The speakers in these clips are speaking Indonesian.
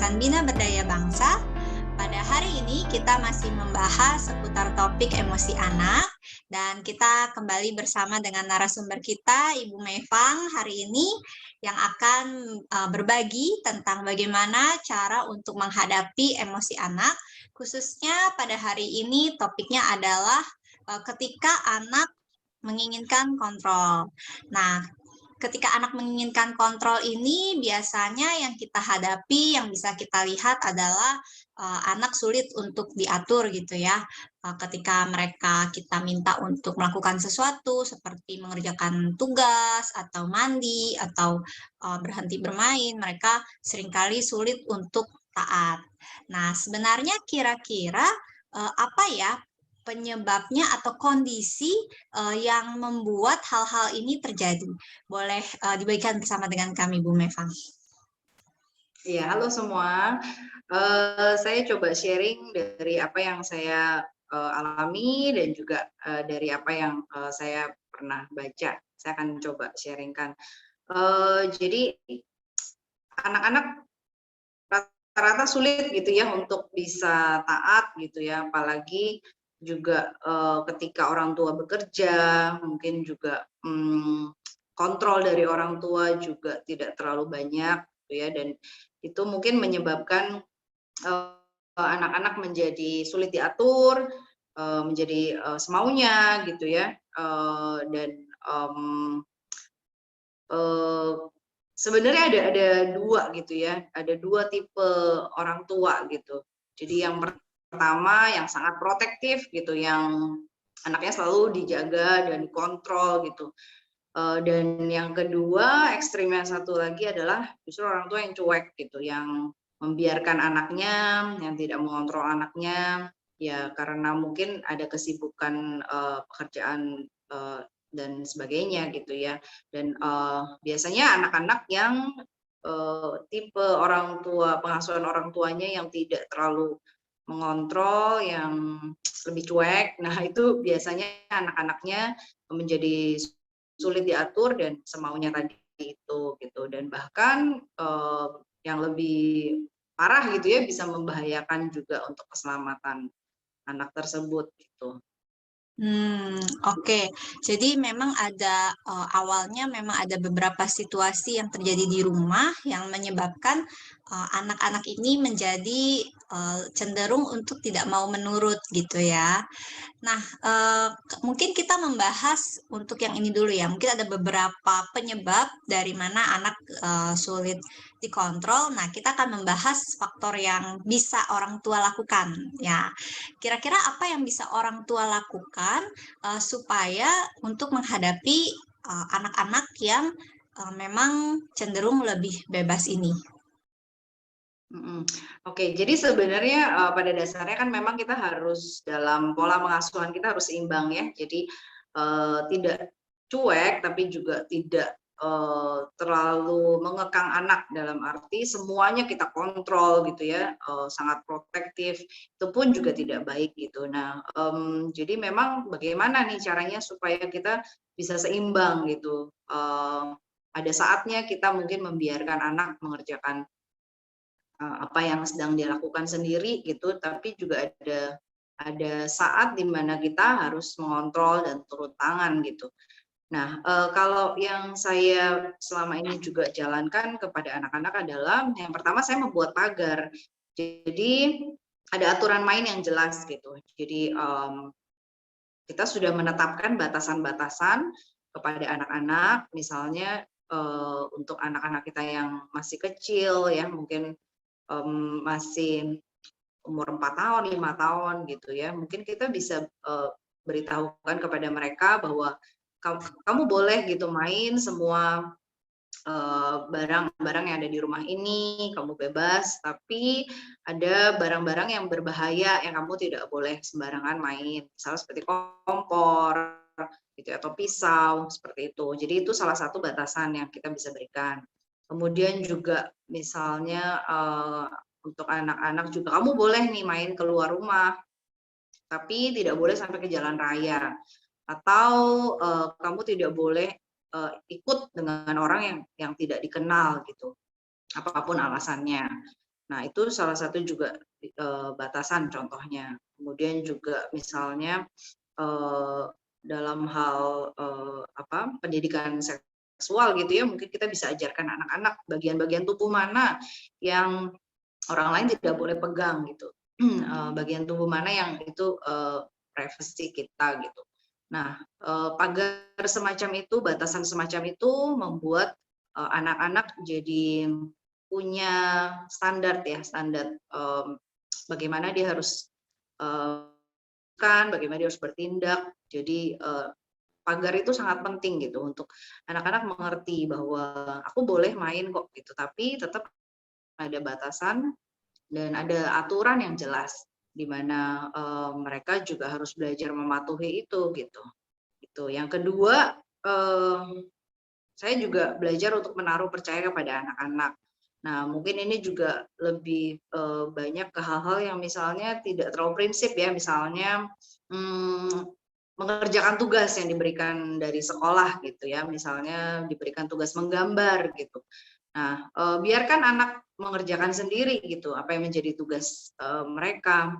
dengan Bina Berdaya Bangsa. Pada hari ini kita masih membahas seputar topik emosi anak dan kita kembali bersama dengan narasumber kita, Ibu Mevang, hari ini yang akan berbagi tentang bagaimana cara untuk menghadapi emosi anak. Khususnya pada hari ini topiknya adalah ketika anak menginginkan kontrol. Nah, ketika anak menginginkan kontrol ini biasanya yang kita hadapi, yang bisa kita lihat adalah anak sulit untuk diatur gitu ya. Ketika kita minta untuk melakukan sesuatu seperti mengerjakan tugas atau mandi atau berhenti bermain, mereka seringkali sulit untuk taat. Nah, sebenarnya kira-kira apa ya penyebabnya atau kondisi yang membuat hal-hal ini terjadi? Boleh dibagikan bersama dengan kami, Bu Mevang. Iya, halo semua. Saya coba sharing dari apa yang saya alami dan juga dari apa yang saya pernah baca. Saya akan coba sharingkan. Jadi anak-anak rata-rata sulit gitu ya untuk bisa taat gitu ya, apalagi juga ketika orang tua bekerja, mungkin juga kontrol dari orang tua juga tidak terlalu banyak gitu ya, dan itu mungkin menyebabkan anak-anak menjadi sulit diatur, menjadi semaunya gitu ya, dan sebenarnya ada dua gitu ya, ada dua tipe orang tua gitu. Jadi yang pertama yang sangat protektif gitu, yang anaknya selalu dijaga dan dikontrol gitu. Dan yang kedua, ekstrim yang satu lagi adalah justru orang tua yang cuek gitu, yang membiarkan anaknya, yang tidak mengontrol anaknya, ya karena mungkin ada kesibukan pekerjaan dan sebagainya gitu ya. Dan biasanya anak-anak yang tipe orang tua, pengasuhan orang tuanya yang tidak terlalu mengontrol, yang lebih cuek, nah itu biasanya anak-anaknya menjadi sulit diatur dan semaunya tadi itu gitu, dan bahkan yang lebih parah gitu ya, bisa membahayakan juga untuk keselamatan anak tersebut gitu. Oke. Jadi memang ada awalnya memang ada beberapa situasi yang terjadi di rumah yang menyebabkan anak-anak ini menjadi cenderung untuk tidak mau menurut gitu ya. Nah, mungkin kita membahas untuk yang ini dulu ya. Mungkin ada beberapa penyebab dari mana anak sulit dikontrol. Nah, kita akan membahas faktor yang bisa orang tua lakukan. Ya, kira-kira apa yang bisa orang tua lakukan supaya untuk menghadapi anak-anak yang memang cenderung lebih bebas ini? Oke, jadi sebenarnya pada dasarnya kan memang kita harus dalam pola pengasuhan kita harus seimbang ya. Jadi tidak cuek tapi juga tidak terlalu mengekang anak, dalam arti semuanya kita kontrol gitu ya, sangat protektif, itu pun juga tidak baik gitu. Nah, jadi memang bagaimana nih caranya supaya kita bisa seimbang gitu. Ada saatnya kita mungkin membiarkan anak mengerjakan apa yang sedang dia lakukan sendiri gitu, tapi juga ada saat di mana kita harus mengontrol dan turun tangan gitu. Nah, kalau yang saya selama ini juga jalankan kepada anak-anak adalah yang pertama saya membuat pagar. Jadi ada aturan main yang jelas gitu. Jadi kita sudah menetapkan batasan-batasan kepada anak-anak, misalnya untuk anak-anak kita yang masih kecil ya, mungkin masih umur 4 tahun, 5 tahun gitu ya, mungkin kita bisa beritahukan kepada mereka bahwa kamu boleh gitu main semua barang-barang yang ada di rumah ini, kamu bebas, tapi ada barang-barang yang berbahaya yang kamu tidak boleh sembarangan main, misalnya seperti kompor gitu atau pisau seperti itu. Jadi itu salah satu batasan yang kita bisa berikan. Kemudian juga misalnya untuk anak-anak juga kamu boleh nih main keluar rumah, tapi tidak boleh sampai ke jalan raya, atau kamu tidak boleh ikut dengan orang yang tidak dikenal gitu, apapun alasannya. Nah, itu salah satu juga batasan contohnya. Kemudian juga misalnya dalam hal pendidikan seksual gitu ya, mungkin kita bisa ajarkan anak-anak bagian-bagian tubuh mana yang orang lain tidak boleh pegang gitu. Bagian tubuh mana yang itu privacy kita gitu. Nah, pagar semacam itu, batasan semacam itu membuat anak-anak jadi punya standar ya, standar bagaimana dia harus bagaimana dia harus bertindak. Jadi pagar itu sangat penting gitu untuk anak-anak mengerti bahwa aku boleh main kok gitu, tapi tetap ada batasan dan ada aturan yang jelas di mana mereka juga harus belajar mematuhi itu gitu. Itu. Yang kedua, saya juga belajar untuk menaruh percaya kepada anak-anak. Nah, mungkin ini juga lebih banyak ke hal-hal yang misalnya tidak terlalu prinsip ya, misalnya mengerjakan tugas yang diberikan dari sekolah gitu ya, misalnya diberikan tugas menggambar gitu. Nah, biarkan anak mengerjakan sendiri gitu, apa yang menjadi tugas mereka.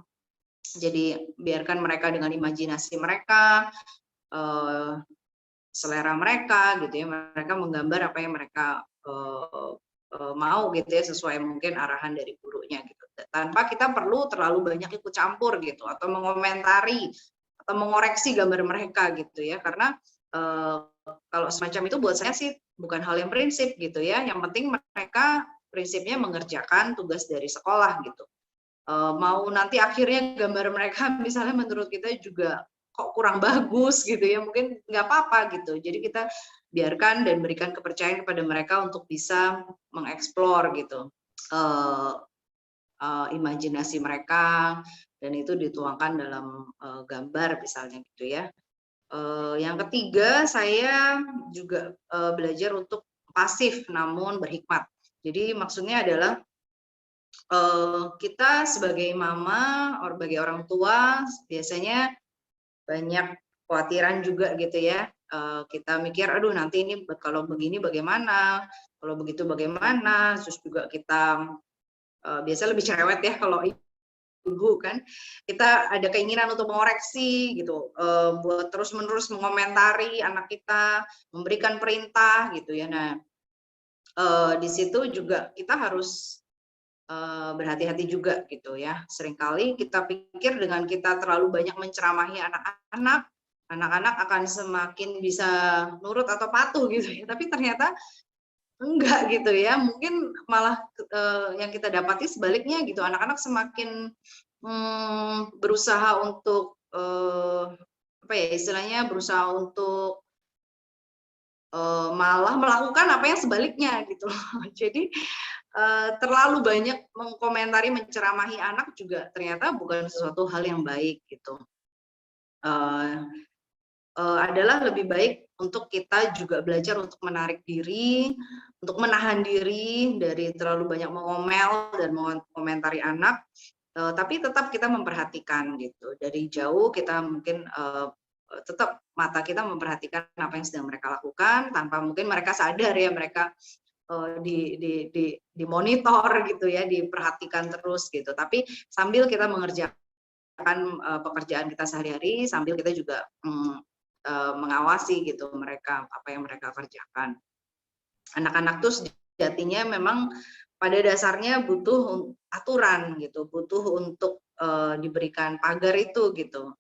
Jadi biarkan mereka dengan imajinasi mereka, selera mereka gitu ya, mereka menggambar apa yang mereka mau gitu ya, sesuai mungkin arahan dari gurunya gitu, tanpa kita perlu terlalu banyak ikut campur gitu atau mengomentari atau mengoreksi gambar mereka gitu ya, karena kalau semacam itu buat saya sih bukan hal yang prinsip gitu ya, yang penting mereka prinsipnya mengerjakan tugas dari sekolah gitu. Mau nanti akhirnya gambar mereka misalnya menurut kita juga kok kurang bagus gitu ya, mungkin nggak apa-apa gitu. Jadi kita biarkan dan berikan kepercayaan kepada mereka untuk bisa mengeksplor gitu imajinasi mereka, dan itu dituangkan dalam gambar misalnya gitu ya. Yang ketiga, saya juga belajar untuk pasif namun berhikmat. Jadi maksudnya adalah kita sebagai mama, sebagai orang tua biasanya banyak kekhawatiran juga gitu ya. Kita mikir, aduh nanti ini kalau begini bagaimana, kalau begitu bagaimana. Terus juga kita biasa lebih cerewet ya kalau ibu kan. Kita ada keinginan untuk mengoreksi gitu, buat terus-menerus mengomentari anak kita, memberikan perintah gitu ya. Nah, di situ juga kita harus berhati-hati juga gitu ya. Seringkali kita pikir dengan kita terlalu banyak menceramahi anak-anak, anak-anak akan semakin bisa nurut atau patuh gitu ya. Tapi ternyata enggak gitu ya. Mungkin malah yang kita dapati sebaliknya gitu. Anak-anak semakin berusaha untuk apa ya istilahnya, berusaha untuk malah melakukan apa yang sebaliknya gitu. Jadi terlalu banyak mengkomentari, menceramahi anak juga ternyata bukan sesuatu hal yang baik gitu. Adalah lebih baik untuk kita juga belajar untuk menarik diri, untuk menahan diri dari terlalu banyak mengomel dan mengomentari anak, tapi tetap kita memperhatikan gitu. Dari jauh kita mungkin tetap mata kita memperhatikan apa yang sedang mereka lakukan, tanpa mungkin mereka sadar ya, mereka dimonitor gitu ya, diperhatikan terus gitu. Tapi sambil kita mengerjakan pekerjaan kita sehari-hari, sambil kita juga mengawasi gitu mereka, apa yang mereka kerjakan. Anak-anak tuh sejatinya memang pada dasarnya butuh aturan gitu, butuh untuk diberikan pagar itu gitu.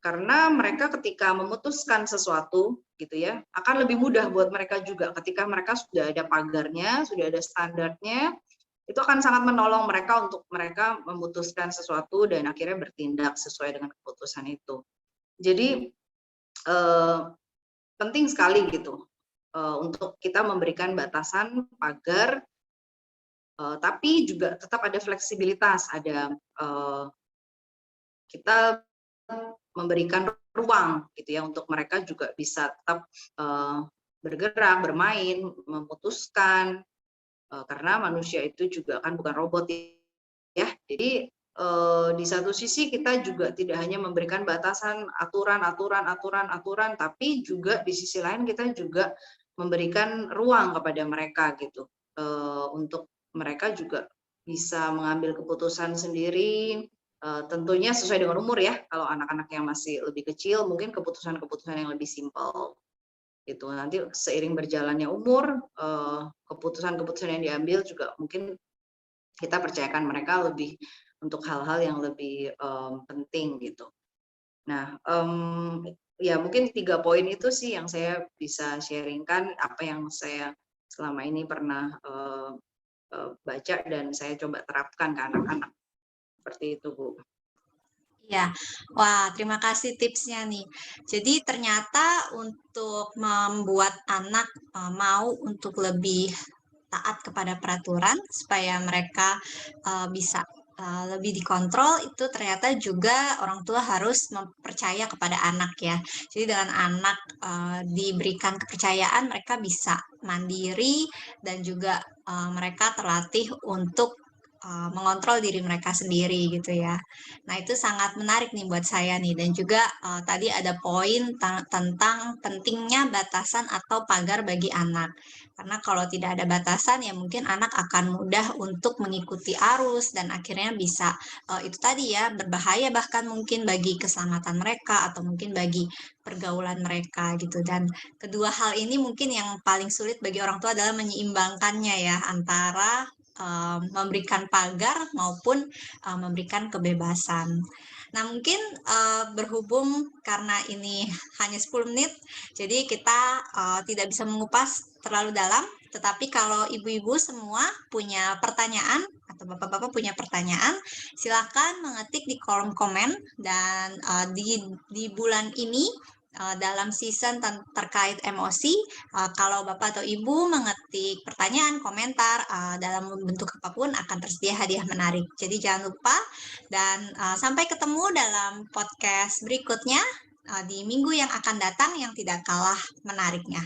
Karena mereka ketika memutuskan sesuatu gitu ya, akan lebih mudah buat mereka juga ketika mereka sudah ada pagarnya, sudah ada standarnya, itu akan sangat menolong mereka untuk mereka memutuskan sesuatu dan akhirnya bertindak sesuai dengan keputusan itu. Jadi penting sekali gitu untuk kita memberikan batasan pagar, tapi juga tetap ada fleksibilitas, ada kita memberikan ruang gitu ya untuk mereka juga bisa tetap bergerak, bermain, memutuskan, karena manusia itu juga kan bukan robot ya. Jadi di satu sisi kita juga tidak hanya memberikan batasan, aturan, tapi juga di sisi lain kita juga memberikan ruang kepada mereka gitu untuk mereka juga bisa mengambil keputusan sendiri, tentunya sesuai dengan umur ya. Kalau anak-anak yang masih lebih kecil mungkin keputusan-keputusan yang lebih simpel gitu. Nanti seiring berjalannya umur, keputusan-keputusan yang diambil juga mungkin kita percayakan mereka lebih untuk hal-hal yang lebih penting gitu. Nah, ya mungkin 3 poin itu sih yang saya bisa sharing-kan, apa yang saya selama ini pernah baca dan saya coba terapkan ke anak-anak. Seperti itu, Bu. Ya, wah terima kasih tipsnya nih. Jadi ternyata untuk membuat anak mau untuk lebih taat kepada peraturan supaya mereka bisa lebih dikontrol itu ternyata juga orang tua harus mempercaya kepada anak ya. Jadi dengan anak diberikan kepercayaan mereka bisa mandiri dan juga mereka terlatih untuk mengontrol diri mereka sendiri gitu ya. Nah, itu sangat menarik nih buat saya nih dan juga tadi ada poin tentang pentingnya batasan atau pagar bagi anak. Karena kalau tidak ada batasan ya mungkin anak akan mudah untuk mengikuti arus dan akhirnya bisa itu tadi ya berbahaya bahkan mungkin bagi keselamatan mereka atau mungkin bagi pergaulan mereka gitu. Dan kedua hal ini mungkin yang paling sulit bagi orang tua adalah menyeimbangkannya ya antara memberikan pagar maupun memberikan kebebasan. Nah, mungkin berhubung karena ini hanya 10 menit, jadi kita tidak bisa mengupas terlalu dalam, tetapi kalau ibu-ibu semua punya pertanyaan atau bapak-bapak punya pertanyaan, silakan mengetik di kolom komen dan di bulan ini dalam season terkait emosi, kalau Bapak atau Ibu mengetik pertanyaan, komentar dalam bentuk apapun akan tersedia hadiah menarik. Jadi jangan lupa dan sampai ketemu dalam podcast berikutnya di minggu yang akan datang yang tidak kalah menariknya.